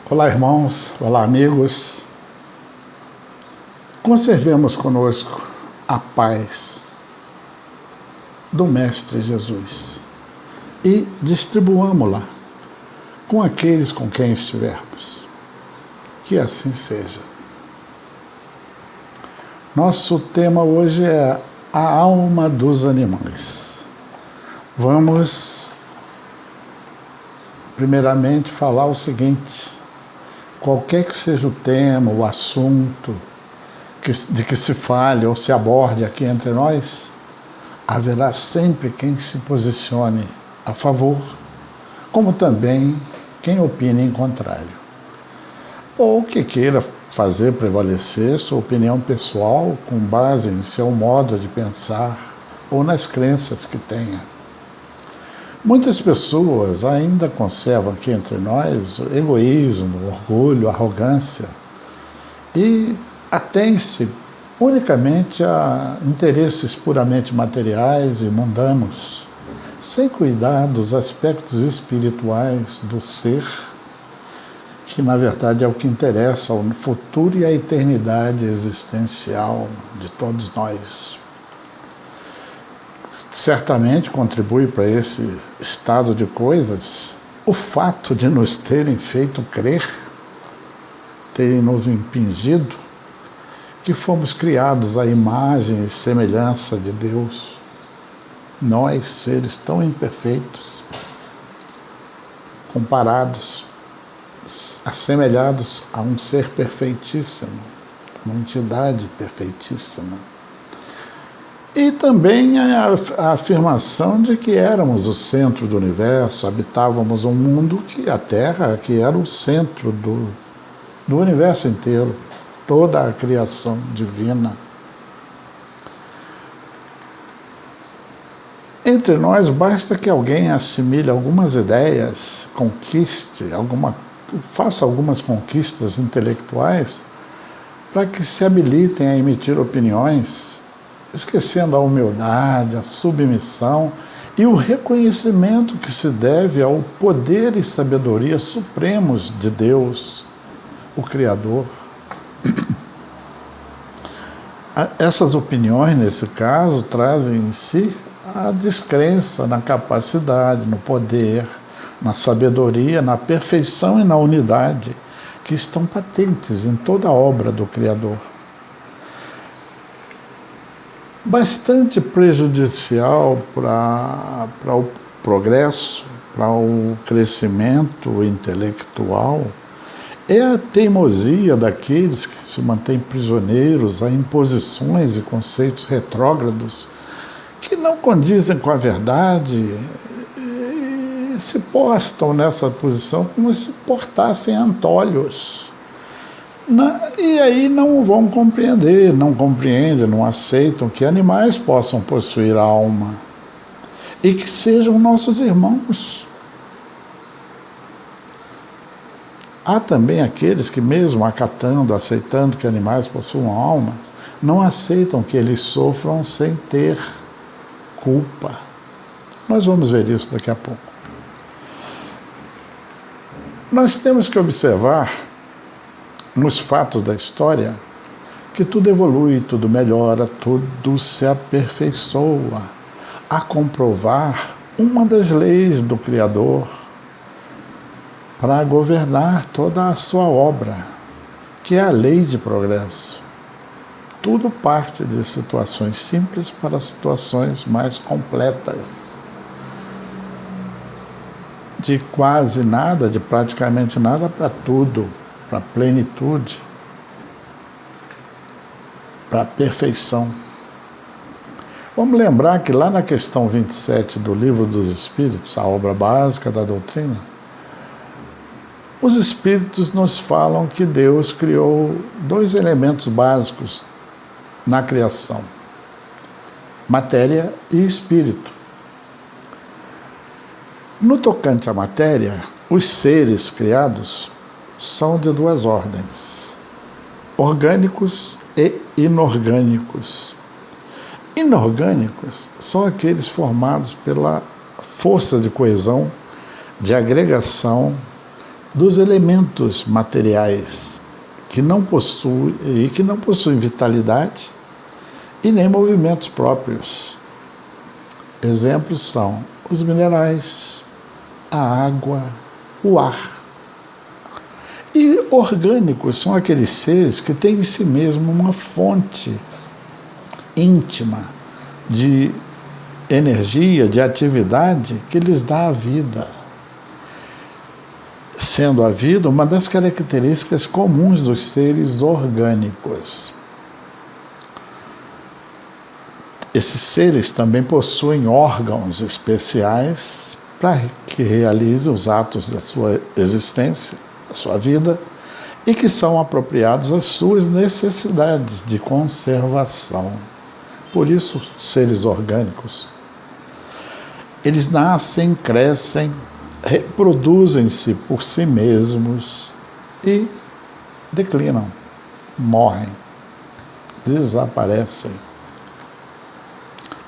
Olá, irmãos, olá, amigos. Conservemos conosco a paz do Mestre Jesus e distribuamos-la com aqueles com quem estivermos. Que assim seja. Nosso tema hoje é a alma dos animais. Vamos, primeiramente, falar o seguinte: qualquer que seja o tema, o assunto de que se fale ou se aborde aqui entre nós, haverá sempre quem se posicione a favor, como também quem opine em contrário, ou que queira fazer prevalecer sua opinião pessoal com base em seu modo de pensar ou nas crenças que tenha. Muitas pessoas ainda conservam aqui entre nós o egoísmo, o orgulho, a arrogância e atém-se unicamente a interesses puramente materiais e mundanos, sem cuidar dos aspectos espirituais do ser, que na verdade é o que interessa ao futuro e à eternidade existencial de todos nós. Certamente contribui para esse estado de coisas o fato de nos terem feito crer, terem nos impingido que fomos criados à imagem e semelhança de Deus. Nós, seres tão imperfeitos, comparados, assemelhados a um ser perfeitíssimo, uma entidade perfeitíssima. E também a afirmação de que éramos o centro do universo, habitávamos um mundo a Terra, que era o centro do universo inteiro, toda a criação divina. Entre nós, basta que alguém assimile algumas ideias, faça algumas conquistas intelectuais, para que se habilitem a emitir opiniões, esquecendo a humildade, a submissão e o reconhecimento que se deve ao poder e sabedoria supremos de Deus, o Criador. Essas opiniões, nesse caso, trazem em si a descrença na capacidade, no poder, na sabedoria, na perfeição e na unidade que estão patentes em toda a obra do Criador. Bastante prejudicial para o progresso, para o crescimento intelectual, é a teimosia daqueles que se mantêm prisioneiros a imposições e conceitos retrógrados que não condizem com a verdade e se postam nessa posição como se portassem antolhos. E aí não vão compreender, não compreendem, não aceitam que animais possam possuir alma e que sejam nossos irmãos. Há também aqueles que, mesmo acatando, aceitando que animais possuam almas, não aceitam que eles sofram sem ter culpa. Nós vamos ver isso daqui a pouco. Nós temos que observar, nos fatos da história, que tudo evolui, tudo melhora, tudo se aperfeiçoa, a comprovar uma das leis do Criador para governar toda a sua obra, que é a lei de progresso. Tudo parte de situações simples para situações mais completas. De quase nada, de praticamente nada, para tudo, para plenitude, para perfeição. Vamos lembrar que lá na questão 27 do Livro dos Espíritos, a obra básica da doutrina, os Espíritos nos falam que Deus criou dois elementos básicos na criação: matéria e espírito. No tocante à matéria, os seres criados são de duas ordens: orgânicos e inorgânicos. Inorgânicos são aqueles formados pela força de coesão, de agregação, dos elementos materiais que não possuem vitalidade e nem movimentos próprios. Exemplos são os minerais, a água, o ar. E orgânicos são aqueles seres que têm em si mesmo uma fonte íntima de energia, de atividade que lhes dá a vida. Sendo a vida uma das características comuns dos seres orgânicos. Esses seres também possuem órgãos especiais para que realizem os atos da sua existência, da sua vida, e que são apropriados às suas necessidades de conservação. Por isso, seres orgânicos. Eles nascem, crescem, reproduzem-se por si mesmos e declinam, morrem, desaparecem.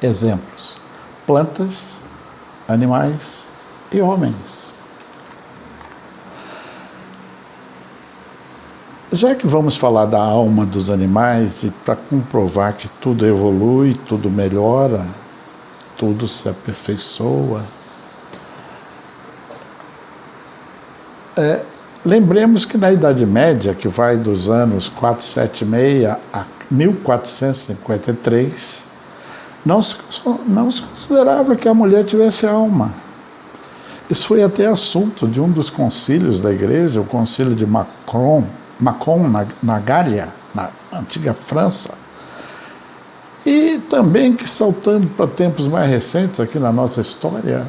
Exemplos: plantas, animais e homens. Já que vamos falar da alma dos animais e para comprovar que tudo evolui, tudo melhora, tudo se aperfeiçoa, lembremos que na Idade Média, que vai dos anos 476 a 1453, não se considerava que a mulher tivesse alma. Isso foi até assunto de um dos concílios da Igreja, o concílio de Macon, na Gália, na antiga França. E também que, saltando para tempos mais recentes aqui na nossa história,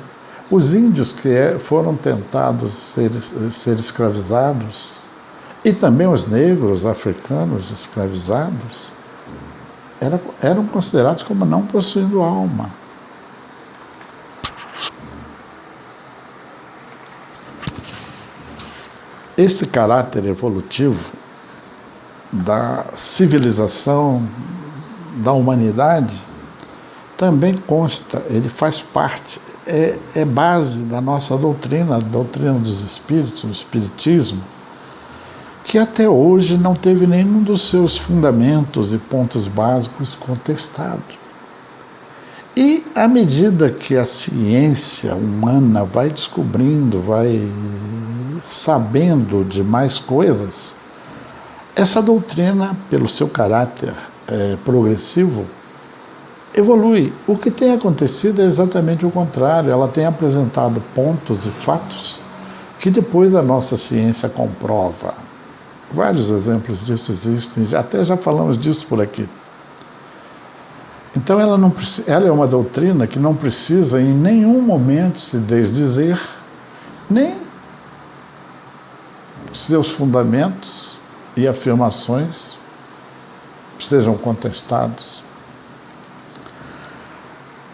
os índios que foram tentados ser escravizados, e também os negros africanos escravizados, eram considerados como não possuindo alma. Esse caráter evolutivo da civilização, da humanidade, também consta, ele faz parte, é base da nossa doutrina, a doutrina dos espíritos, do espiritismo, que até hoje não teve nenhum dos seus fundamentos e pontos básicos contestado. E à medida que a ciência humana vai descobrindo, vai sabendo de mais coisas, essa doutrina, pelo seu caráter progressivo, evolui. O que tem acontecido é exatamente o contrário. Ela tem apresentado pontos e fatos que depois a nossa ciência comprova. Vários exemplos disso existem, até já falamos disso por aqui. Então ela é uma doutrina que não precisa em nenhum momento se desdizer, nem seus fundamentos e afirmações sejam contestados.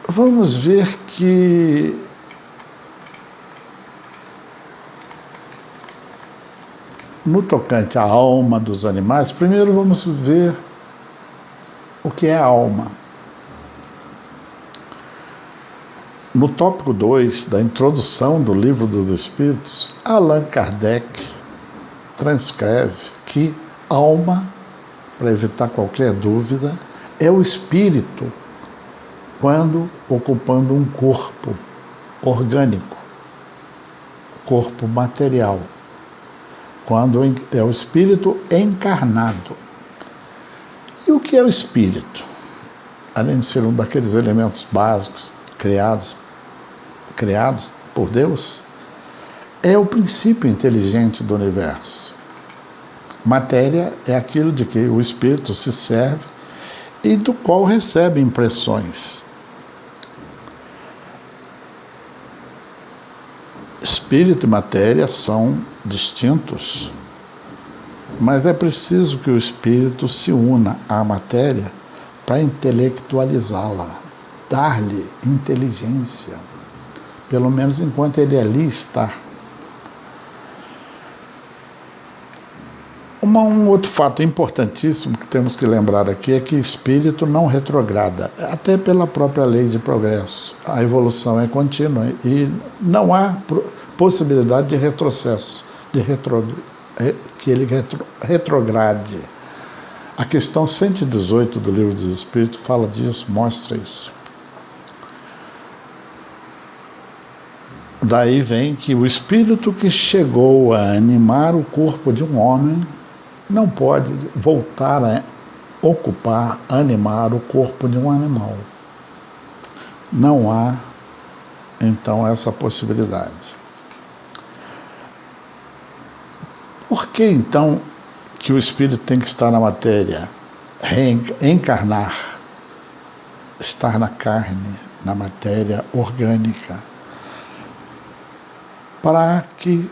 Vamos ver que no tocante à alma dos animais, primeiro vamos ver o que é a alma. No tópico 2 da introdução do Livro dos Espíritos, Allan Kardec transcreve que alma, para evitar qualquer dúvida, é o espírito quando ocupando um corpo orgânico, corpo material, quando é o espírito encarnado. E o que é o espírito? Além de ser um daqueles elementos básicos criados por Deus, é o princípio inteligente do universo. Matéria é aquilo de que o espírito se serve e do qual recebe impressões. Espírito e matéria são distintos, mas é preciso que o espírito se una à matéria para intelectualizá-la, dar-lhe inteligência, pelo menos enquanto ele ali está. Um outro fato importantíssimo que temos que lembrar aqui é que espírito não retrograda, até pela própria lei de progresso. A evolução é contínua e não há possibilidade de retrocesso. retrograde. A questão 118 do Livro dos Espíritos fala disso, mostra isso. Daí vem que o espírito que chegou a animar o corpo de um homem não pode voltar a ocupar, animar o corpo de um animal. Não há, então, essa possibilidade. Por que, então, que o espírito tem que estar na matéria? Encarnar, estar na carne, na matéria orgânica, para que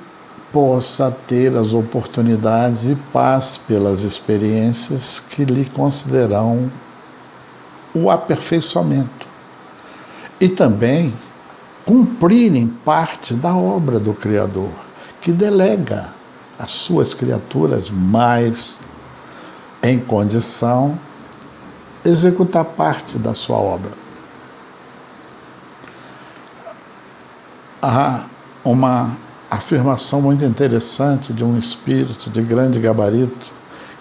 possa ter as oportunidades e passe pelas experiências que lhe concederão o aperfeiçoamento e também cumprirem parte da obra do Criador, que delega as suas criaturas mais em condição de executar parte da sua obra. Há uma afirmação muito interessante de um espírito de grande gabarito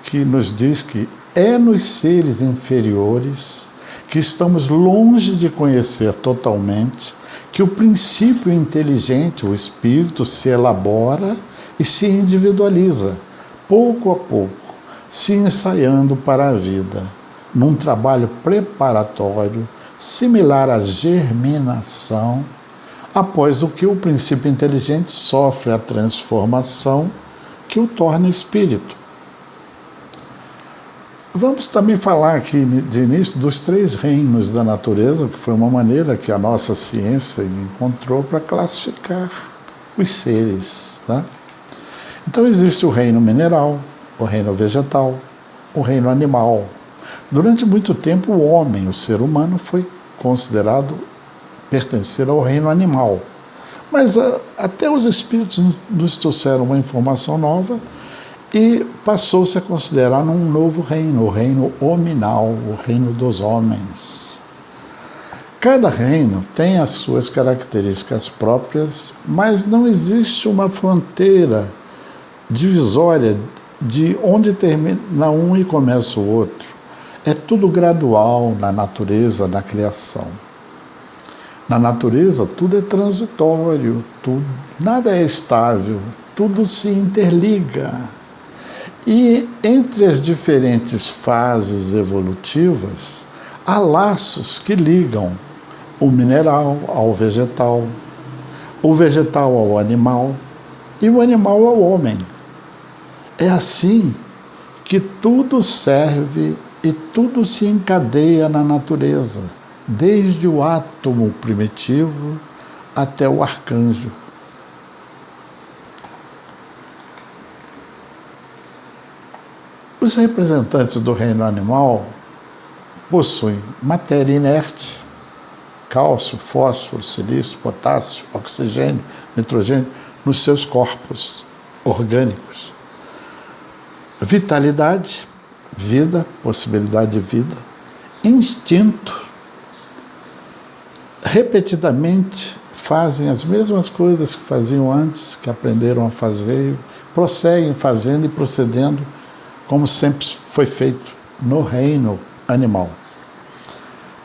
que nos diz que é nos seres inferiores que estamos longe de conhecer totalmente que o princípio inteligente, o espírito, se elabora e se individualiza, pouco a pouco, se ensaiando para a vida, num trabalho preparatório, similar à germinação, após o que o princípio inteligente sofre a transformação que o torna espírito. Vamos também falar aqui de início dos 3 reinos da natureza, que foi uma maneira que a nossa ciência encontrou para classificar os seres. Tá? Então existe o reino mineral, o reino vegetal, o reino animal. Durante muito tempo o homem, o ser humano, foi considerado pertencer ao reino animal. Mas até os espíritos nos trouxeram uma informação nova e passou-se a considerar um novo reino, o reino hominal, o reino dos homens. Cada reino tem as suas características próprias, mas não existe uma fronteira divisória de onde termina um e começa o outro. É tudo gradual na natureza, na criação. Na natureza, tudo é transitório, nada é estável, tudo se interliga. E entre as diferentes fases evolutivas, há laços que ligam o mineral ao vegetal, o vegetal ao animal e o animal ao homem. É assim que tudo serve e tudo se encadeia na natureza, desde o átomo primitivo até o arcanjo. Os representantes do reino animal possuem matéria inerte, cálcio, fósforo, silício, potássio, oxigênio, nitrogênio, nos seus corpos orgânicos. Vitalidade, vida, possibilidade de vida, instinto, repetidamente fazem as mesmas coisas que faziam antes, que aprenderam a fazer, prosseguem fazendo e procedendo como sempre foi feito no reino animal.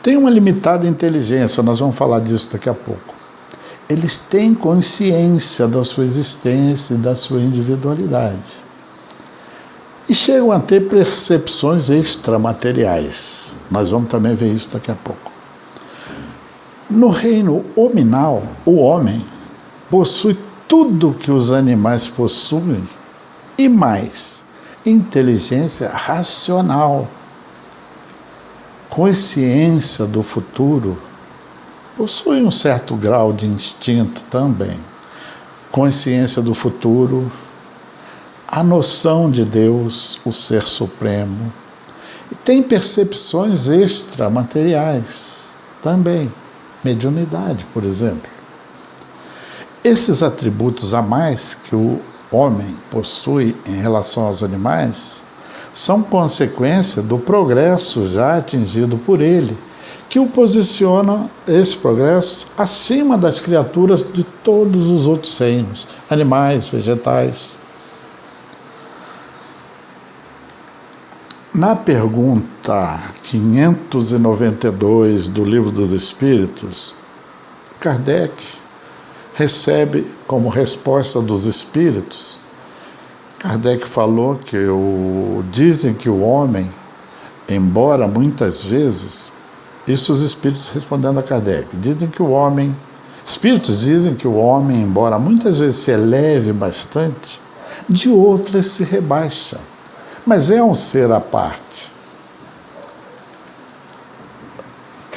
Tem uma limitada inteligência, nós vamos falar disso daqui a pouco. Eles têm consciência da sua existência e da sua individualidade. E chegam a ter percepções extramateriais. Nós vamos também ver isso daqui a pouco. No reino hominal, o homem possui tudo que os animais possuem e mais: inteligência racional, consciência do futuro, possui um certo grau de instinto também, consciência do futuro, a noção de Deus, o Ser Supremo, e tem percepções extramateriais também, mediunidade, por exemplo. Esses atributos a mais que o homem possui em relação aos animais são consequência do progresso já atingido por ele, que o posiciona, esse progresso, acima das criaturas de todos os outros reinos, animais, vegetais. Na pergunta 592 do Livro dos Espíritos, Kardec recebe como resposta dos Espíritos. Kardec falou que dizem que o homem, embora muitas vezes, isso os Espíritos respondendo a Kardec, Espíritos dizem que o homem, embora muitas vezes se eleve bastante, de outras se rebaixa, mas é um ser à parte.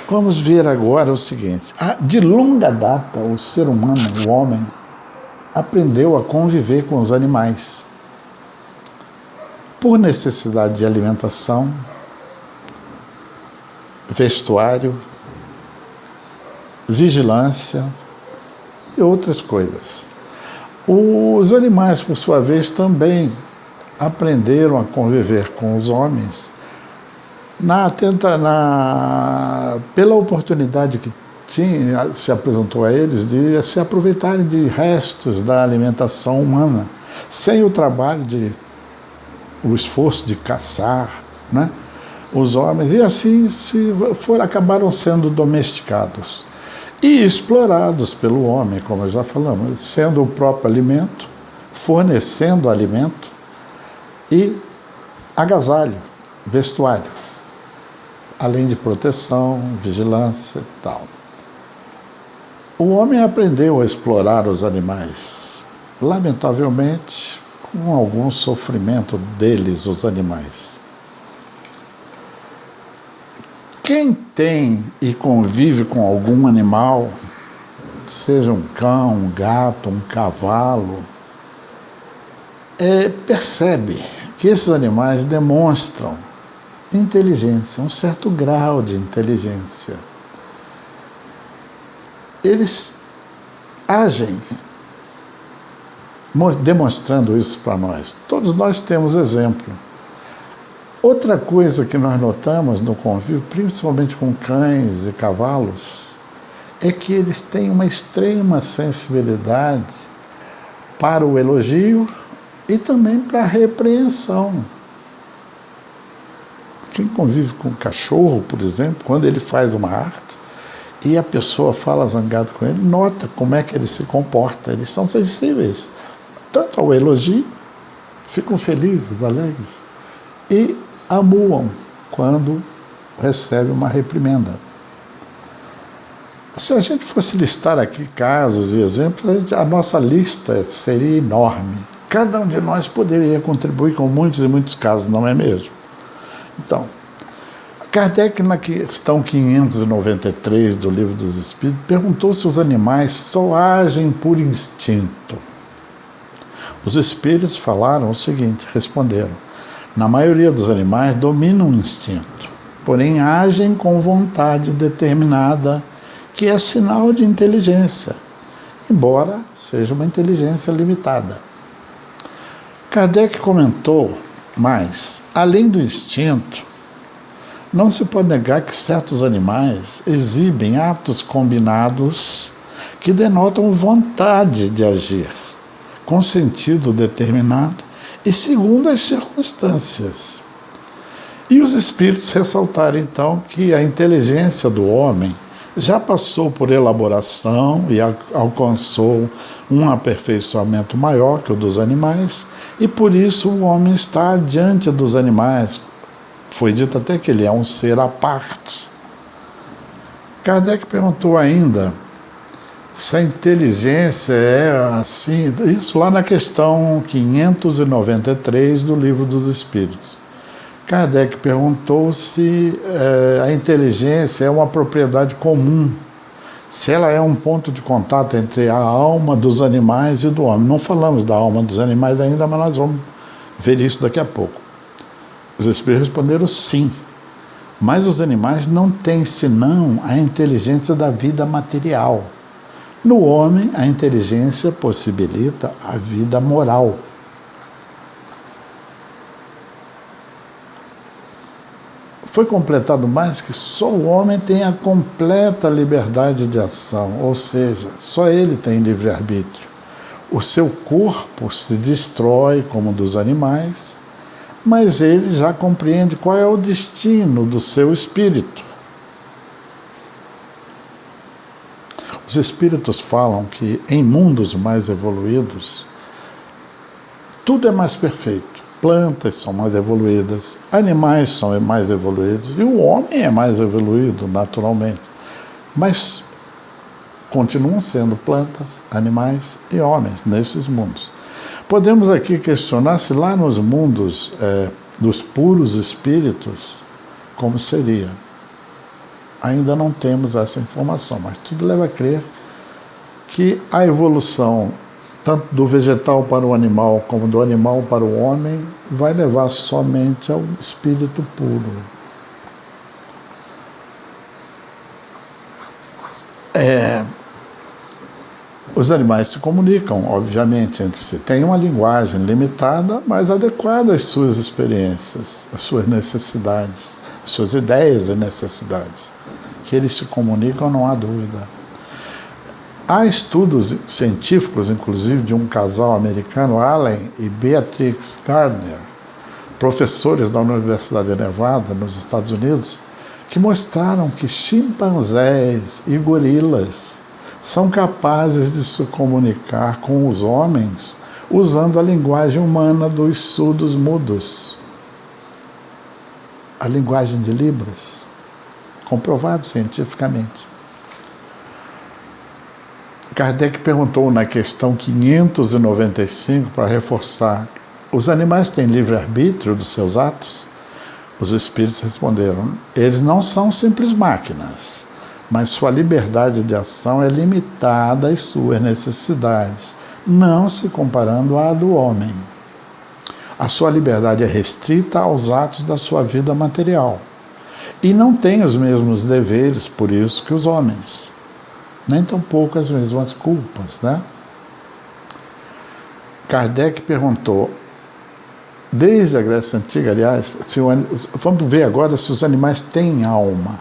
Vamos ver agora o seguinte: de longa data o ser humano, o homem, aprendeu a conviver com os animais. Por necessidade de alimentação, vestuário, vigilância e outras coisas. Os animais, por sua vez, também aprenderam a conviver com os homens pela oportunidade que se apresentou a eles de se aproveitarem de restos da alimentação humana, sem o trabalho o esforço de caçar, né, os homens, e assim acabaram sendo domesticados e explorados pelo homem, como já falamos, sendo o próprio alimento, fornecendo alimento e agasalho, vestuário, além de proteção, vigilância e tal. O homem aprendeu a explorar os animais, lamentavelmente, com algum sofrimento deles, os animais. Quem tem e convive com algum animal, seja um cão, um gato, um cavalo, percebe que esses animais demonstram inteligência, um certo grau de inteligência. Eles agem demonstrando isso para nós. Todos nós temos exemplo. Outra coisa que nós notamos no convívio, principalmente com cães e cavalos, é que eles têm uma extrema sensibilidade para o elogio e também para a repreensão. Quem convive com um cachorro, por exemplo, quando ele faz uma arte e a pessoa fala zangado com ele, nota como é que ele se comporta. Eles são sensíveis tanto ao elogio, ficam felizes, alegres, e amuam quando recebe uma reprimenda. Se a gente fosse listar aqui casos e exemplos, a nossa lista seria enorme. Cada um de nós poderia contribuir com muitos e muitos casos, não é mesmo? Então, Kardec, na questão 593 do Livro dos Espíritos, perguntou se os animais só agem por instinto. Os espíritos falaram o seguinte, responderam: na maioria dos animais dominam o instinto, porém agem com vontade determinada, que é sinal de inteligência, embora seja uma inteligência limitada. Kardec comentou mais: além do instinto, não se pode negar que certos animais exibem atos combinados que denotam vontade de agir, com sentido determinado e segundo as circunstâncias. E os espíritos ressaltaram então que a inteligência do homem já passou por elaboração e alcançou um aperfeiçoamento maior que o dos animais, e por isso o homem está diante dos animais. Foi dito até que ele é um ser à parte. Kardec perguntou ainda se a inteligência é assim, isso lá na questão 593 do Livro dos Espíritos. Kardec perguntou se a inteligência é uma propriedade comum, se ela é um ponto de contato entre a alma dos animais e do homem. Não falamos da alma dos animais ainda, mas nós vamos ver isso daqui a pouco. Os espíritos responderam sim, mas os animais não têm senão a inteligência da vida material. No homem, a inteligência possibilita a vida moral. Foi completado mais que só o homem tem a completa liberdade de ação, ou seja, só ele tem livre-arbítrio. O seu corpo se destrói como o dos animais, mas ele já compreende qual é o destino do seu espírito. Os espíritos falam que em mundos mais evoluídos, tudo é mais perfeito. Plantas são mais evoluídas, animais são mais evoluídos, e o homem é mais evoluído, naturalmente. Mas continuam sendo plantas, animais e homens nesses mundos. Podemos aqui questionar se lá nos mundos dos puros espíritos, como seria. Ainda não temos essa informação, mas tudo leva a crer que a evolução, tanto do vegetal para o animal, como do animal para o homem, vai levar somente ao espírito puro. Os animais se comunicam, obviamente, entre si. Tem uma linguagem limitada, mas adequada às suas experiências, às suas necessidades, às suas ideias e necessidades. Que eles se comunicam, não há dúvida. Há estudos científicos, inclusive, de um casal americano, Allen e Beatrix Gardner, professores da Universidade de Nevada, nos Estados Unidos, que mostraram que chimpanzés e gorilas são capazes de se comunicar com os homens usando a linguagem humana dos surdos mudos, a linguagem de Libras, comprovado cientificamente. Kardec perguntou na questão 595, para reforçar: os animais têm livre-arbítrio dos seus atos? Os espíritos responderam: eles não são simples máquinas, mas sua liberdade de ação é limitada às suas necessidades, não se comparando à do homem. A sua liberdade é restrita aos atos da sua vida material e não tem os mesmos deveres, por isso, que os homens. Nem tampouco as mesmas culpas, né? Kardec perguntou, desde a Grécia Antiga, aliás, vamos ver agora se os animais têm alma.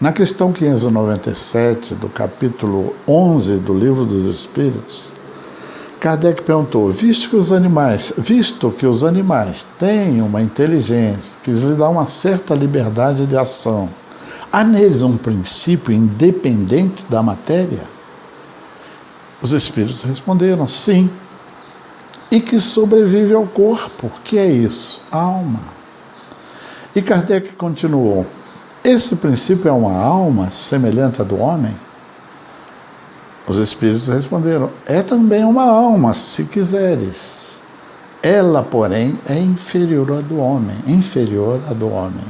Na questão 597, do capítulo 11 do Livro dos Espíritos, Kardec perguntou, visto que os animais têm uma inteligência que lhes dá uma certa liberdade de ação, há neles um princípio independente da matéria? Os espíritos responderam, sim. E que sobrevive ao corpo. Que é isso? A alma. E Kardec continuou, esse princípio é uma alma semelhante à do homem? Os espíritos responderam, é também uma alma, se quiseres. Ela, porém, é inferior à do homem.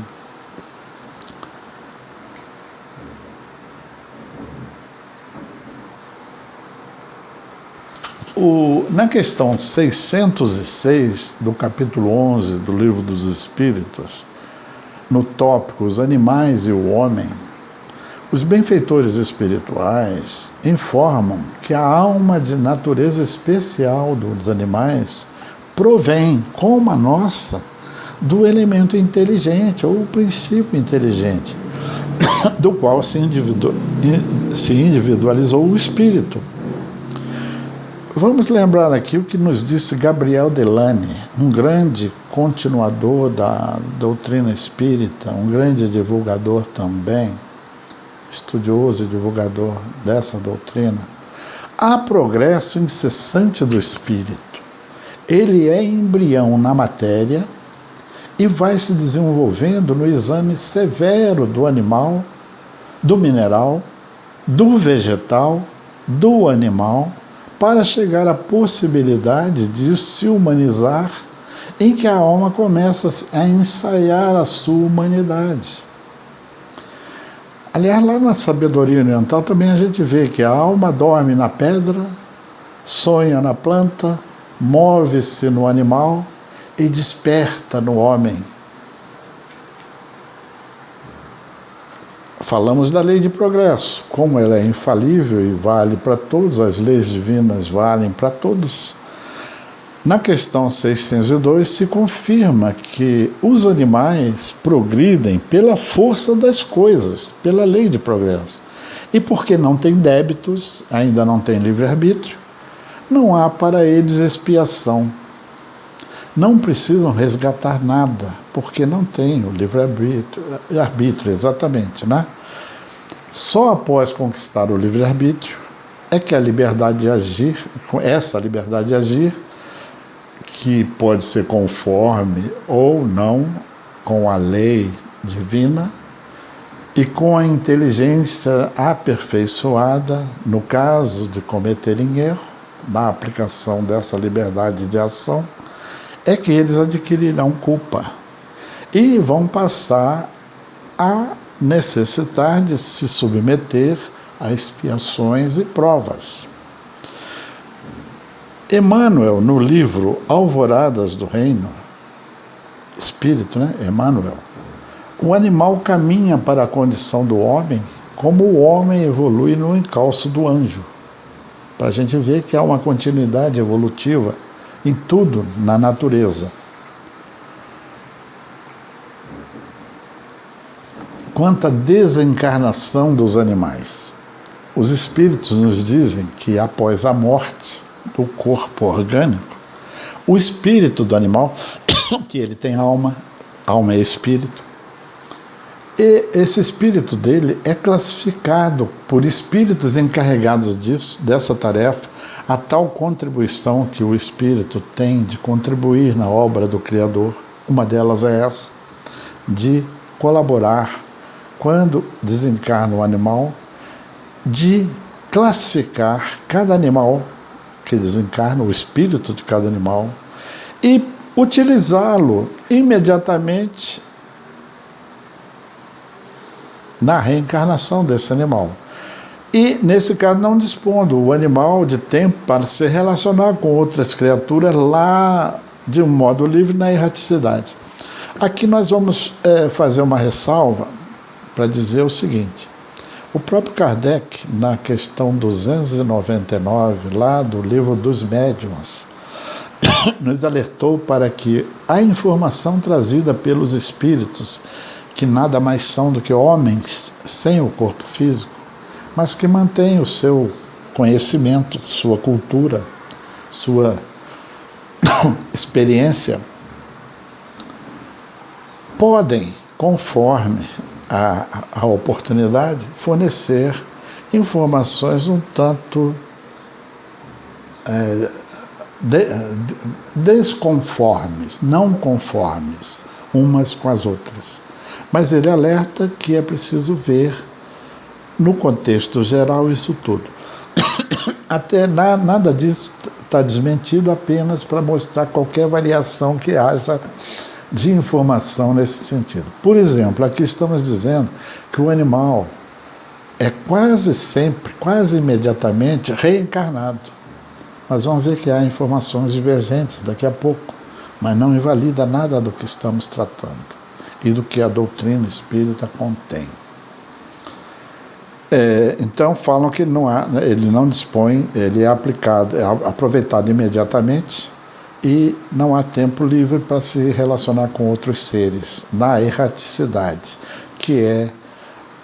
Na questão 606 do capítulo 11 do Livro dos Espíritos, no tópico Os Animais e o Homem, os benfeitores espirituais informam que a alma de natureza especial dos animais provém, como a nossa, do elemento inteligente, ou o princípio inteligente, do qual se individualizou o espírito. Vamos lembrar aqui o que nos disse Gabriel Delane, um grande continuador da doutrina espírita, um grande divulgador também, estudioso e divulgador dessa doutrina. Há progresso incessante do espírito. Ele é embrião na matéria e vai se desenvolvendo no exame severo do animal, do mineral, do vegetal, do animal, para chegar à possibilidade de se humanizar, em que a alma começa a ensaiar a sua humanidade. Aliás, lá na sabedoria oriental também a gente vê que a alma dorme na pedra, sonha na planta, move-se no animal e desperta no homem. Falamos da lei de progresso, como ela é infalível e vale para todos, as leis divinas valem para todos. Na questão 602 se confirma que os animais progridem pela força das coisas, pela lei de progresso. E porque não têm débitos, ainda não têm livre-arbítrio, não há para eles expiação. não precisam resgatar nada, porque não tem o livre-arbítrio, exatamente, né? Só após conquistar o livre-arbítrio é que a liberdade de agir, essa liberdade de agir, que pode ser conforme ou não com a lei divina e com a inteligência aperfeiçoada, no caso de cometerem erro, na aplicação dessa liberdade de ação, é que eles adquirirão culpa e vão passar a necessitar de se submeter a expiações e provas. Emmanuel, no livro Alvoradas do Reino, Espírito, né? Emmanuel, o animal caminha para a condição do homem como o homem evolui no encalço do anjo. Para a gente ver que há uma continuidade evolutiva em tudo na natureza. Quanto à desencarnação dos animais, os espíritos nos dizem que após a morte do corpo orgânico, o espírito do animal, que ele tem alma é espírito, e esse espírito dele é classificado por espíritos encarregados dessa tarefa, a tal contribuição que o espírito tem de contribuir na obra do Criador. Uma delas é essa, de colaborar, quando desencarna o animal, de classificar cada animal que desencarna, o espírito de cada animal, e utilizá-lo imediatamente na reencarnação desse animal. E, nesse caso, não dispondo o animal de tempo para se relacionar com outras criaturas lá de um modo livre na erraticidade. Aqui nós vamos fazer uma ressalva para dizer o seguinte: o próprio Kardec, na questão 299, lá do Livro dos Médiuns, nos alertou para que a informação trazida pelos espíritos, que nada mais são do que homens sem o corpo físico, mas que mantêm o seu conhecimento, sua cultura, sua experiência, podem, conforme a oportunidade, fornecer informações um tanto desconformes, não conformes umas com as outras. Mas ele alerta que é preciso ver, no contexto geral, isso tudo. Até nada disso está desmentido, apenas para mostrar qualquer variação que haja de informação nesse sentido. Por exemplo, aqui estamos dizendo que o animal é quase sempre, quase imediatamente reencarnado. Mas vamos ver que há informações divergentes daqui a pouco, mas não invalida nada do que estamos tratando e do que a doutrina espírita contém. Então falam que ele não dispõe, ele é aplicado, é aproveitado imediatamente e não há tempo livre para se relacionar com outros seres na erraticidade, que é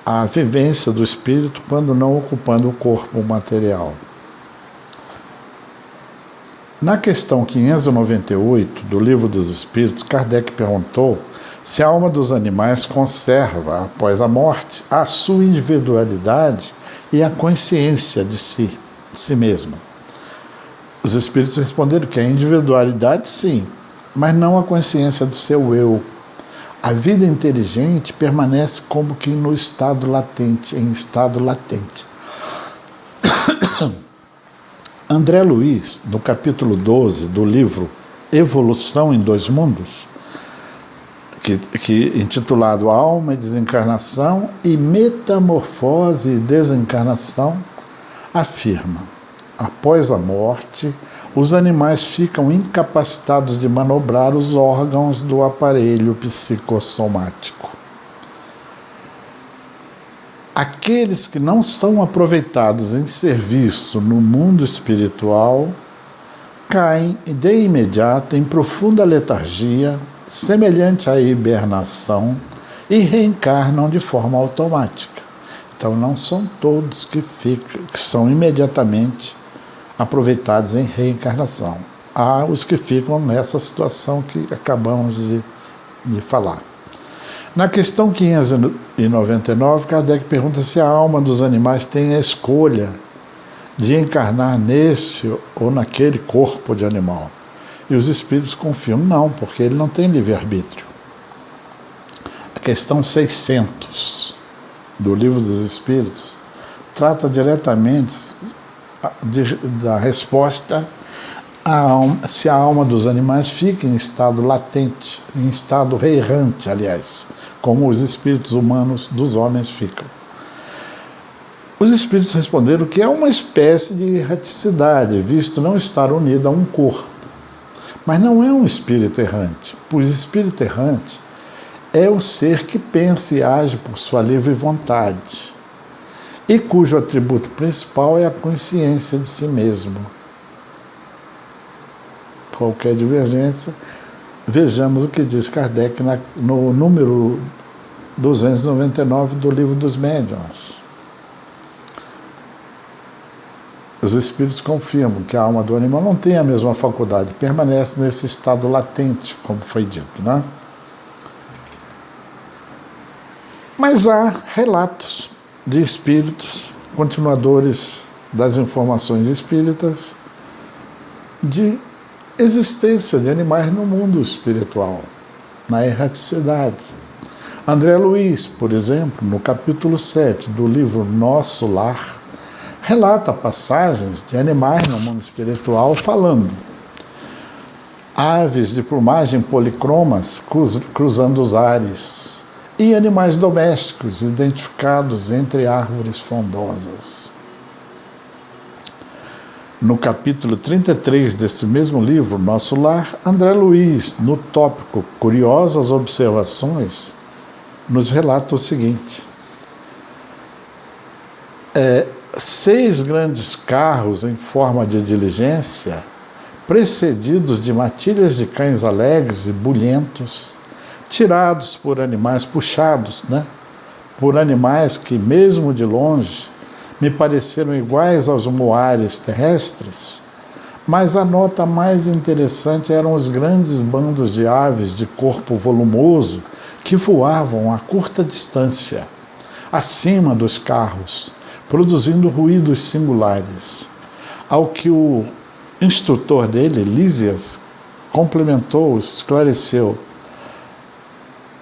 a vivência do espírito quando não ocupando o corpo material. Na questão 598 do Livro dos Espíritos, Kardec perguntou se a alma dos animais conserva, após a morte, a sua individualidade e a consciência de si mesma. Os espíritos responderam que a individualidade, sim, mas não a consciência do seu eu. A vida inteligente permanece como que no estado latente, em estado latente. André Luiz, no capítulo 12 do livro Evolução em Dois Mundos, que intitulado Alma e Desencarnação e Metamorfose e Desencarnação, afirma: após a morte, os animais ficam incapacitados de manobrar os órgãos do aparelho psicossomático. Aqueles que não são aproveitados em serviço no mundo espiritual caem de imediato em profunda letargia, semelhante à hibernação, e reencarnam de forma automática. Então não são todos que são imediatamente aproveitados em reencarnação. há os que ficam nessa situação que acabamos de falar. Na questão 599, Kardec pergunta se a alma dos animais tem a escolha de encarnar nesse ou naquele corpo de animal. E os espíritos confirmam, não, porque ele não tem livre-arbítrio. A questão 600 do Livro dos Espíritos trata diretamente da resposta se a alma dos animais fica em estado latente, em estado errante, aliás, como os espíritos humanos dos homens ficam. Os espíritos responderam que é uma espécie de erraticidade, visto não estar unido a um corpo. Mas não é um espírito errante, pois espírito errante é o ser que pensa e age por sua livre vontade, e cujo atributo principal é a consciência de si mesmo. Qualquer divergência, vejamos o que diz Kardec no número 299 do Livro dos Médiuns. Os espíritos confirmam que a alma do animal não tem a mesma faculdade, permanece nesse estado latente, como foi dito, né? Mas há relatos de espíritos, continuadores das informações espíritas, de existência de animais no mundo espiritual, na erraticidade. André Luiz, por exemplo, no capítulo 7 do livro Nosso Lar, relata passagens de animais no mundo espiritual falando aves de plumagem policromas cruzando os ares e animais domésticos identificados entre árvores frondosas. No capítulo 33 desse mesmo livro, Nosso Lar, André Luiz, no tópico Curiosas Observações, nos relata o seguinte: 6 grandes carros em forma de diligência, precedidos de matilhas de cães alegres e bulhentos, tirados por animais puxados, por animais que, mesmo de longe, me pareceram iguais aos moares terrestres, mas a nota mais interessante eram os grandes bandos de aves de corpo volumoso que voavam a curta distância, acima dos carros, produzindo ruídos singulares. Ao que o instrutor dele, Lísias, complementou, esclareceu: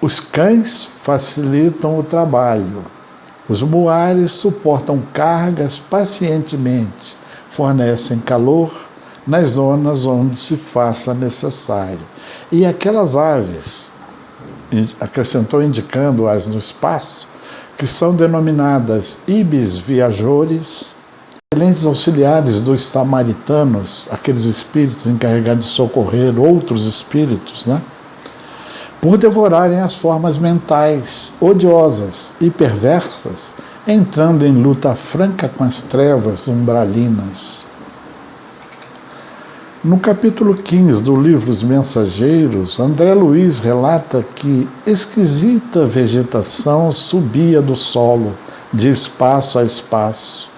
os cães facilitam o trabalho, os moares suportam cargas pacientemente, fornecem calor nas zonas onde se faça necessário. E aquelas aves, acrescentou indicando-as no espaço, que são denominadas ibis viajores, excelentes auxiliares dos samaritanos, aqueles espíritos encarregados de socorrer outros espíritos, por devorarem as formas mentais odiosas e perversas, entrando em luta franca com as trevas umbralinas. No capítulo 15 do livro Os Mensageiros, André Luiz relata que esquisita vegetação subia do solo, de espaço a espaço,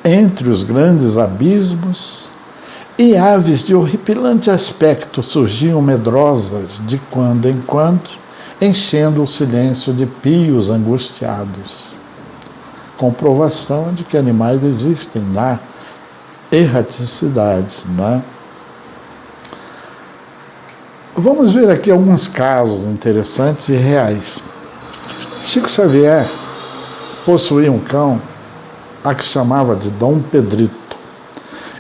entre os grandes abismos, e aves de horripilante aspecto surgiam medrosas de quando em quando, enchendo o silêncio de pios angustiados. Comprovação de que animais existem na erraticidade, Vamos ver aqui alguns casos interessantes e reais. Chico Xavier possuía um cão a que chamava de Dom Pedrito.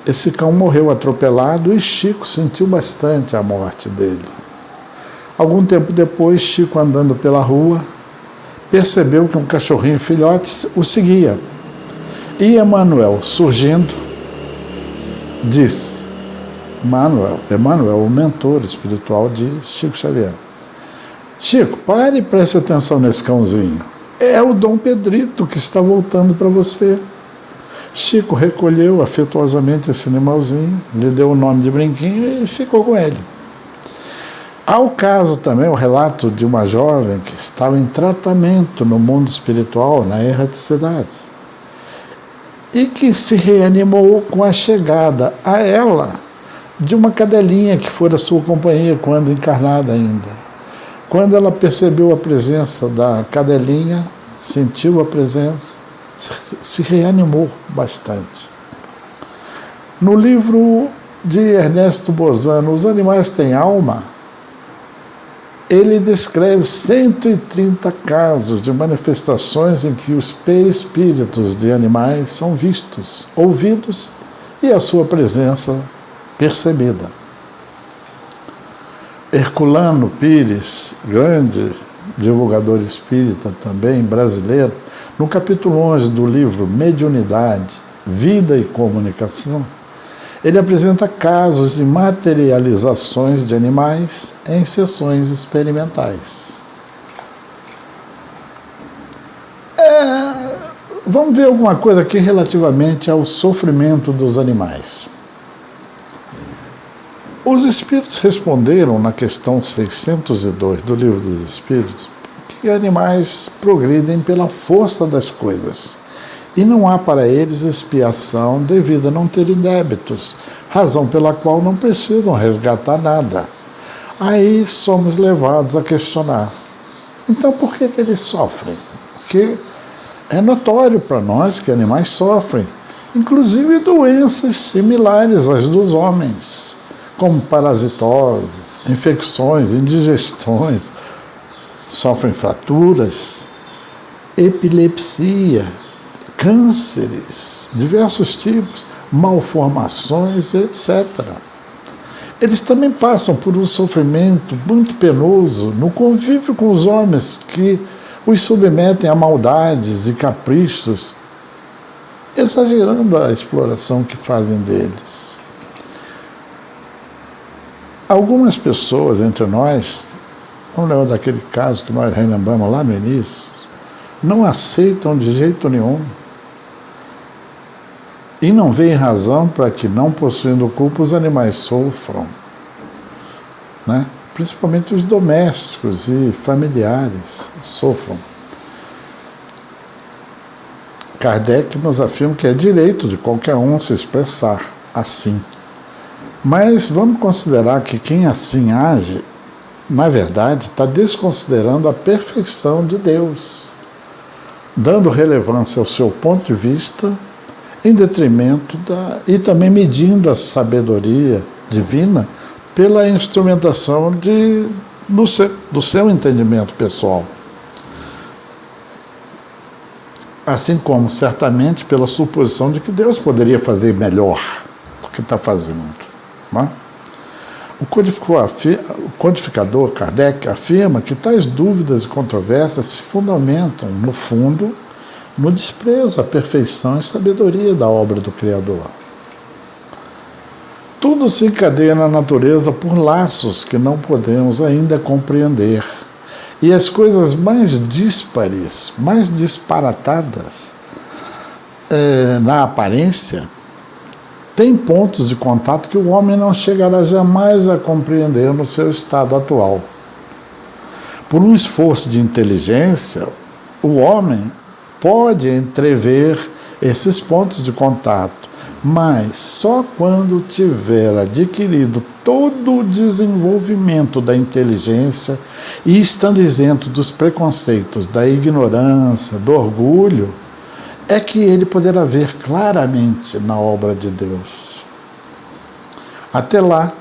Esse cão morreu atropelado e Chico sentiu bastante a morte dele. Algum tempo depois, Chico, andando pela rua, percebeu que um cachorrinho filhote o seguia. E Emmanuel, surgindo, disse: Emmanuel, o mentor espiritual de Chico Xavier: Chico, pare e preste atenção nesse cãozinho. É o Dom Pedrito que está voltando para você. Chico recolheu afetuosamente esse animalzinho, lhe deu o nome de Brinquinho e ficou com ele. Há o caso também, o relato de uma jovem que estava em tratamento no mundo espiritual, na erraticidade, e que se reanimou com a chegada a ela de uma cadelinha que fora sua companhia quando encarnada ainda. Quando ela percebeu a presença da cadelinha, sentiu a presença, se reanimou bastante. No livro de Ernesto Bozano, Os Animais Têm Alma, ele descreve 130 casos de manifestações em que os perispíritos de animais são vistos, ouvidos e a sua presença percebida. Herculano Pires, grande divulgador espírita também brasileiro, no capítulo 11 do livro Mediunidade, Vida e Comunicação, ele apresenta casos de materializações de animais em sessões experimentais. Vamos ver alguma coisa aqui relativamente ao sofrimento dos animais. Os espíritos responderam na questão 602 do Livro dos Espíritos que animais progridem pela força das coisas e não há para eles expiação devido a não terem débitos, razão pela qual não precisam resgatar nada. Aí somos levados a questionar. Então por que eles sofrem? Porque é notório para nós que animais sofrem, inclusive doenças similares às dos homens, como parasitoses, infecções, indigestões, sofrem fraturas, epilepsia, cânceres, diversos tipos, malformações, etc. Eles também passam por um sofrimento muito penoso no convívio com os homens que os submetem a maldades e caprichos, exagerando a exploração que fazem deles. Algumas pessoas entre nós, vamos lembrar daquele caso que nós relembramos lá no início, não aceitam de jeito nenhum e não veem razão para que, não possuindo culpa, os animais sofram, né? Principalmente os domésticos e familiares sofram. Kardec nos afirma que é direito de qualquer um se expressar assim. Mas vamos considerar que quem assim age, na verdade, está desconsiderando a perfeição de Deus, dando relevância ao seu ponto de vista em detrimento e também medindo a sabedoria divina pela instrumentação do seu entendimento pessoal. Assim como, certamente, pela suposição de que Deus poderia fazer melhor do que está fazendo. Não é? O codificador Kardec afirma que tais dúvidas e controvérsias se fundamentam, no fundo, no desprezo à perfeição e sabedoria da obra do Criador. Tudo se encadeia na natureza por laços que não podemos ainda compreender. E as coisas mais díspares, mais disparatadas na aparência, têm pontos de contato que o homem não chegará jamais a compreender no seu estado atual. Por um esforço de inteligência, o homem pode entrever esses pontos de contato, mas só quando tiver adquirido todo o desenvolvimento da inteligência e estando isento dos preconceitos, da ignorância, do orgulho, é que ele poderá ver claramente na obra de Deus. Até lá,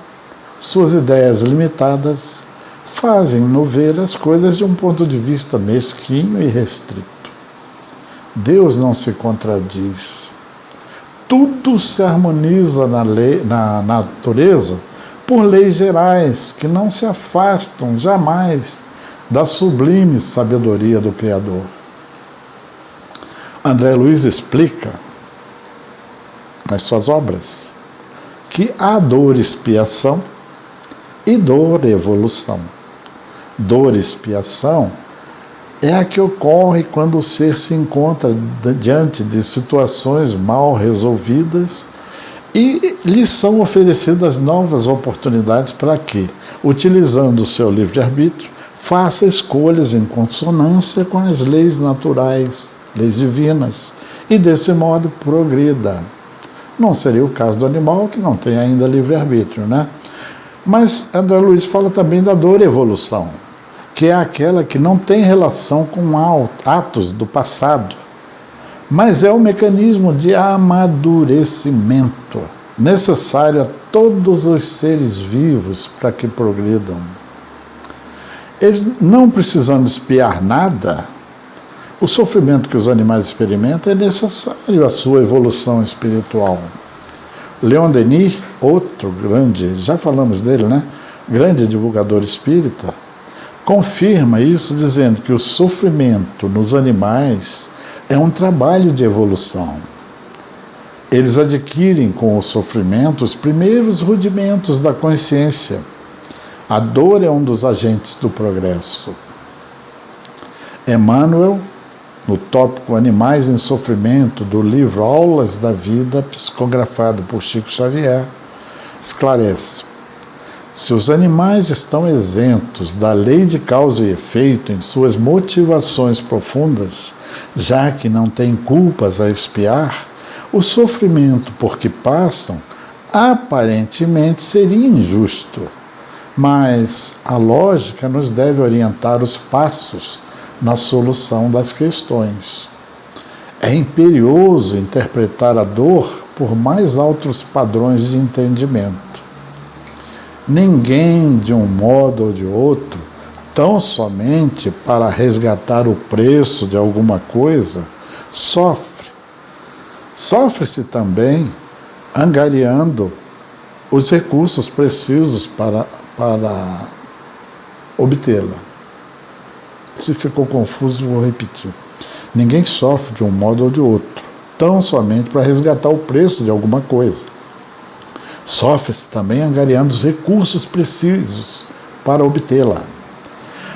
suas ideias limitadas fazem-no ver as coisas de um ponto de vista mesquinho e restrito. Deus não se contradiz. Tudo se harmoniza na natureza por leis gerais que não se afastam jamais da sublime sabedoria do Criador. André Luiz explica, nas suas obras, que há dor expiação e dor evolução. Dor expiação é a que ocorre quando o ser se encontra diante de situações mal resolvidas e lhe são oferecidas novas oportunidades para que, utilizando o seu livre-arbítrio, faça escolhas em consonância com as leis naturais, leis divinas, e desse modo progrida. Não seria o caso do animal, que não tem ainda livre-arbítrio, né? Mas André Luiz fala também da dor evolução, que é aquela que não tem relação com atos do passado, mas é o mecanismo de amadurecimento necessário a todos os seres vivos para que progridam. Eles não precisando espiar nada, o sofrimento que os animais experimentam é necessário à sua evolução espiritual. Leon Denis, outro grande, já falamos dele, né? Grande divulgador espírita, confirma isso dizendo que o sofrimento nos animais é um trabalho de evolução. Eles adquirem com o sofrimento os primeiros rudimentos da consciência. A dor é um dos agentes do progresso. Emmanuel, no tópico Animais em Sofrimento, do livro Aulas da Vida, psicografado por Chico Xavier, esclarece: se os animais estão isentos da lei de causa e efeito em suas motivações profundas, já que não têm culpas a expiar, o sofrimento por que passam aparentemente seria injusto. Mas a lógica nos deve orientar os passos na solução das questões. É imperioso interpretar a dor por mais altos padrões de entendimento. Ninguém, de um modo ou de outro, tão somente para resgatar o preço de alguma coisa, sofre. Sofre-se também angariando os recursos precisos para obtê-la. Se ficou confuso, vou repetir. Ninguém sofre de um modo ou de outro, tão somente para resgatar o preço de alguma coisa. Sofre-se também angariando os recursos precisos para obtê-la.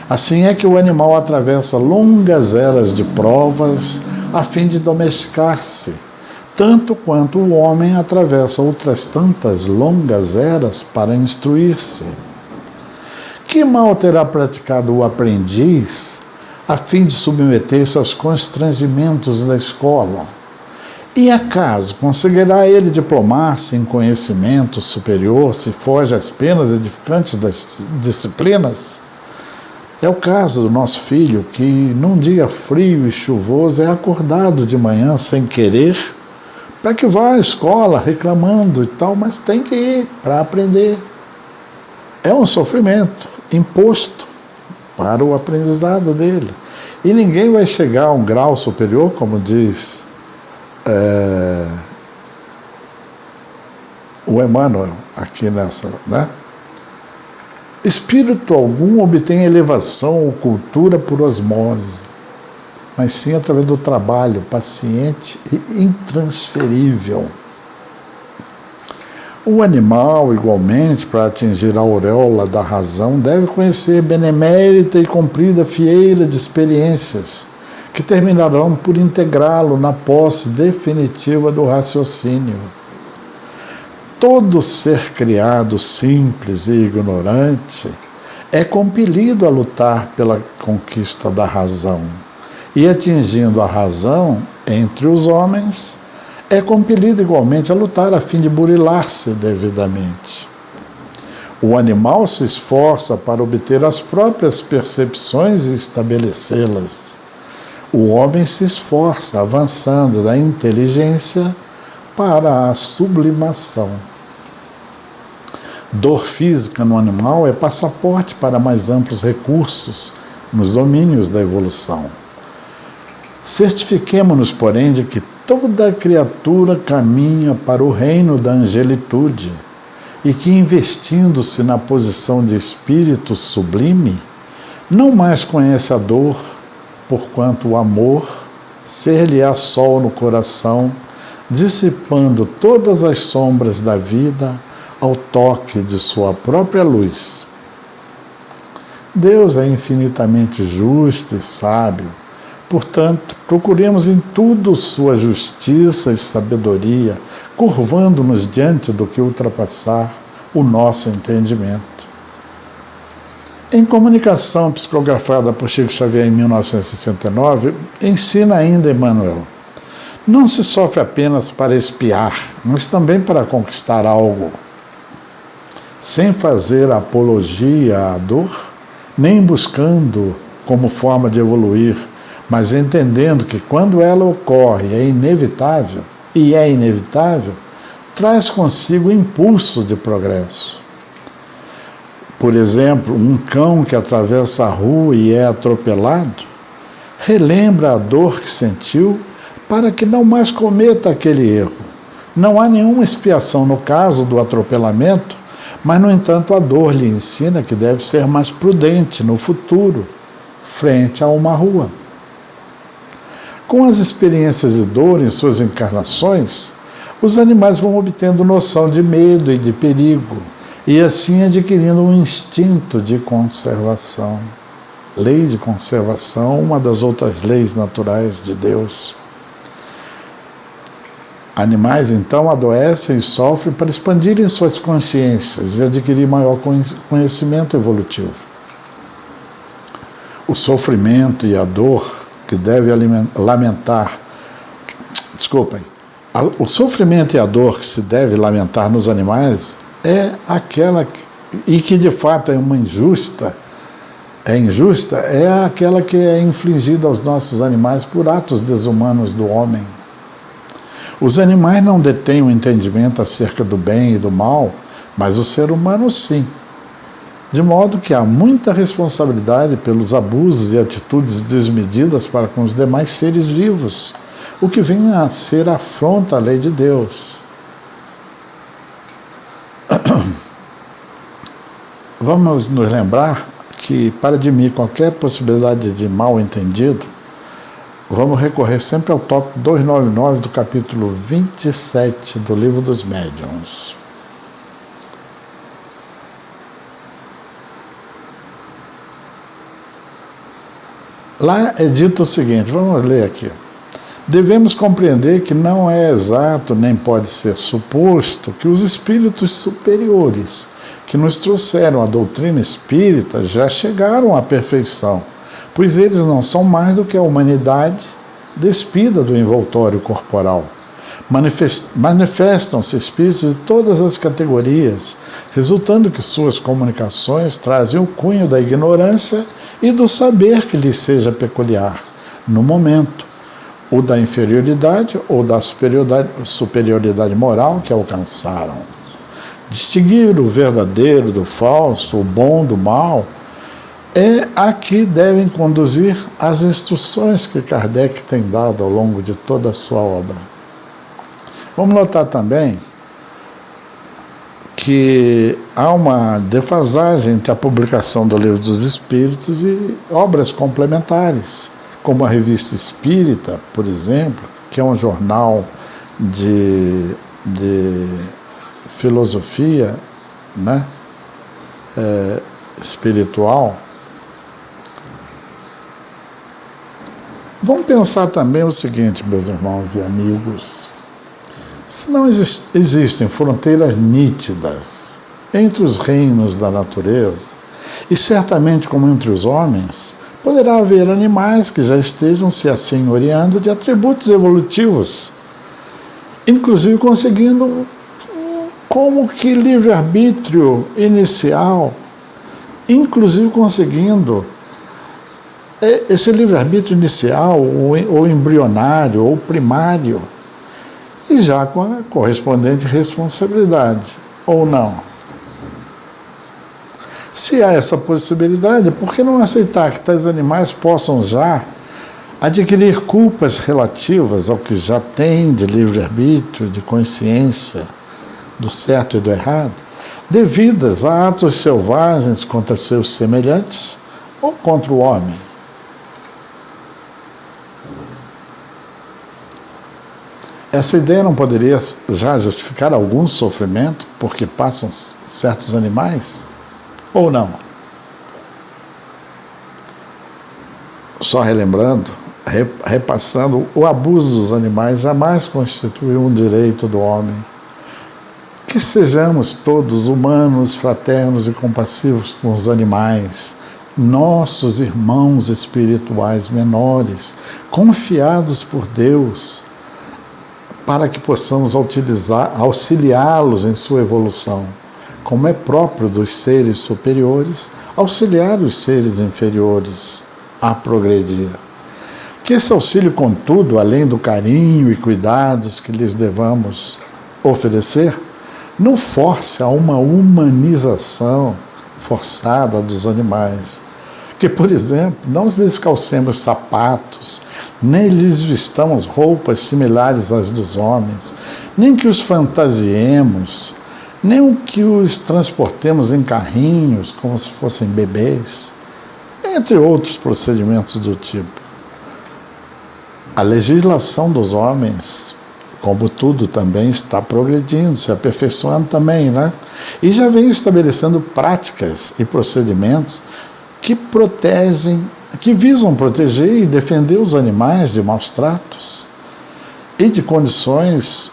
Assim é que o animal atravessa longas eras de provas a fim de domesticar-se, tanto quanto o homem atravessa outras tantas longas eras para instruir-se. Que mal terá praticado o aprendiz a fim de submeter-se aos constrangimentos da escola? E acaso conseguirá ele diplomar-se em conhecimento superior se foge às penas edificantes das disciplinas? É o caso do nosso filho que, num dia frio e chuvoso, é acordado de manhã sem querer, para que vá à escola reclamando e tal, mas tem que ir para aprender. É um sofrimento imposto para o aprendizado dele. E ninguém vai chegar a um grau superior, como diz o Emmanuel aqui nessa, né? Espírito algum obtém elevação ou cultura por osmose, mas sim através do trabalho paciente e intransferível. O animal, igualmente, para atingir a auréola da razão, deve conhecer benemérita e comprida fieira de experiências que terminarão por integrá-lo na posse definitiva do raciocínio. Todo ser criado simples e ignorante é compelido a lutar pela conquista da razão, e atingindo a razão entre os homens, é compelido igualmente a lutar a fim de burilar-se devidamente. O animal se esforça para obter as próprias percepções e estabelecê-las. O homem se esforça, avançando da inteligência para a sublimação. Dor física no animal é passaporte para mais amplos recursos nos domínios da evolução. Certifiquemo-nos, porém, de que toda criatura caminha para o reino da angelitude e que, investindo-se na posição de espírito sublime, não mais conhece a dor, porquanto o amor ser-lhe-á sol no coração, dissipando todas as sombras da vida ao toque de sua própria luz. Deus é infinitamente justo e sábio, portanto, procuremos em tudo sua justiça e sabedoria, curvando-nos diante do que ultrapassar o nosso entendimento. Em comunicação psicografada por Chico Xavier em 1969, ensina ainda Emmanuel: Não se sofre apenas para expiar, mas também para conquistar algo, sem fazer apologia à dor, nem buscando como forma de evoluir, mas entendendo que quando ela ocorre é inevitável, traz consigo impulso de progresso. Por exemplo, um cão que atravessa a rua e é atropelado, relembra a dor que sentiu para que não mais cometa aquele erro. Não há nenhuma expiação no caso do atropelamento, mas, no entanto, a dor lhe ensina que deve ser mais prudente no futuro, frente a uma rua. Com as experiências de dor em suas encarnações, os animais vão obtendo noção de medo e de perigo, e assim adquirindo um instinto de conservação. Lei de conservação, uma das outras leis naturais de Deus. Animais, então, adoecem e sofrem para expandirem suas consciências e adquirir maior conhecimento evolutivo. O sofrimento e a dor que deve o sofrimento e a dor que se deve lamentar nos animais é aquela que de fato é injusta, é aquela que é infligida aos nossos animais por atos desumanos do homem. Os animais não detêm o entendimento acerca do bem e do mal, mas o ser humano sim. De modo que há muita responsabilidade pelos abusos e atitudes desmedidas para com os demais seres vivos, o que vem a ser afronta à lei de Deus. Vamos nos lembrar que, para diminuir qualquer possibilidade de mal entendido, vamos recorrer sempre ao tópico 299 do capítulo 27 do Livro dos Médiuns. Lá é dito o seguinte, vamos ler aqui. Devemos compreender que não é exato, nem pode ser suposto, que os espíritos superiores que nos trouxeram a doutrina espírita já chegaram à perfeição, pois eles não são mais do que a humanidade despida do envoltório corporal. Manifestam-se espíritos de todas as categorias, resultando que suas comunicações trazem o cunho da ignorância e do saber que lhes seja peculiar, no momento, ou da inferioridade ou da superioridade moral que alcançaram. Distinguir o verdadeiro do falso, o bom do mal, é a que devem conduzir as instruções que Kardec tem dado ao longo de toda a sua obra. Vamos notar também que há uma defasagem entre a publicação do Livro dos Espíritos e obras complementares, como a Revista Espírita, por exemplo, que é um jornal de filosofia, né, espiritual. Vamos pensar também o seguinte, meus irmãos e amigos: se não existem fronteiras nítidas entre os reinos da natureza, e certamente como entre os homens, poderá haver animais que já estejam se assenhoreando de atributos evolutivos, inclusive conseguindo como que livre-arbítrio inicial, esse livre-arbítrio inicial, ou embrionário, ou primário, e já com a correspondente responsabilidade, ou não. Se há essa possibilidade, por que não aceitar que tais animais possam já adquirir culpas relativas ao que já têm de livre-arbítrio, de consciência do certo e do errado, devidas a atos selvagens contra seus semelhantes ou contra o homem? Essa ideia não poderia já justificar algum sofrimento porque passam certos animais? Ou não? Só relembrando, repassando, o abuso dos animais jamais constituiu um direito do homem. Que sejamos todos humanos, fraternos e compassivos com os animais, nossos irmãos espirituais menores, confiados por Deus para que possamos auxiliá-los em sua evolução, como é próprio dos seres superiores, auxiliar os seres inferiores a progredir. Que esse auxílio, contudo, além do carinho e cuidados que lhes devamos oferecer, não force a uma humanização forçada dos animais. Que, por exemplo, não lhes calcemos sapatos, nem lhes vistamos roupas similares às dos homens, nem que os fantasiemos, nem que os transportemos em carrinhos como se fossem bebês, entre outros procedimentos do tipo. A legislação dos homens, como tudo, também está progredindo, se aperfeiçoando também, né? E já vem estabelecendo práticas e procedimentos que visam proteger e defender os animais de maus tratos e de condições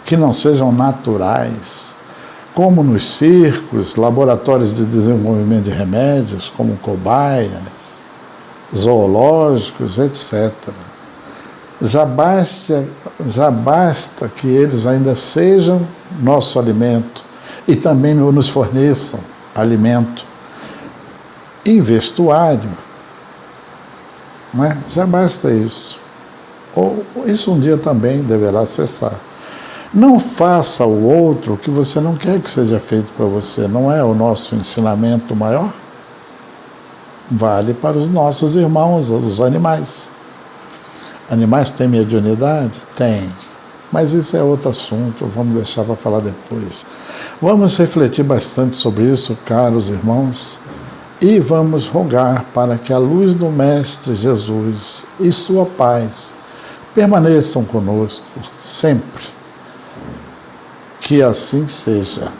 que não sejam naturais, como nos circos, laboratórios de desenvolvimento de remédios, como cobaias, zoológicos, etc. Já basta que eles ainda sejam nosso alimento e também nos forneçam alimento e vestuário. Não é? Já basta isso. Ou isso um dia também deverá cessar. Não faça ao outro o que você não quer que seja feito para você. Não é o nosso ensinamento maior? Vale para os nossos irmãos, os animais. Animais têm mediunidade? Tem. Mas isso é outro assunto, vamos deixar para falar depois. Vamos refletir bastante sobre isso, caros irmãos, e vamos rogar para que a luz do Mestre Jesus e sua paz permaneçam conosco sempre. Que assim seja.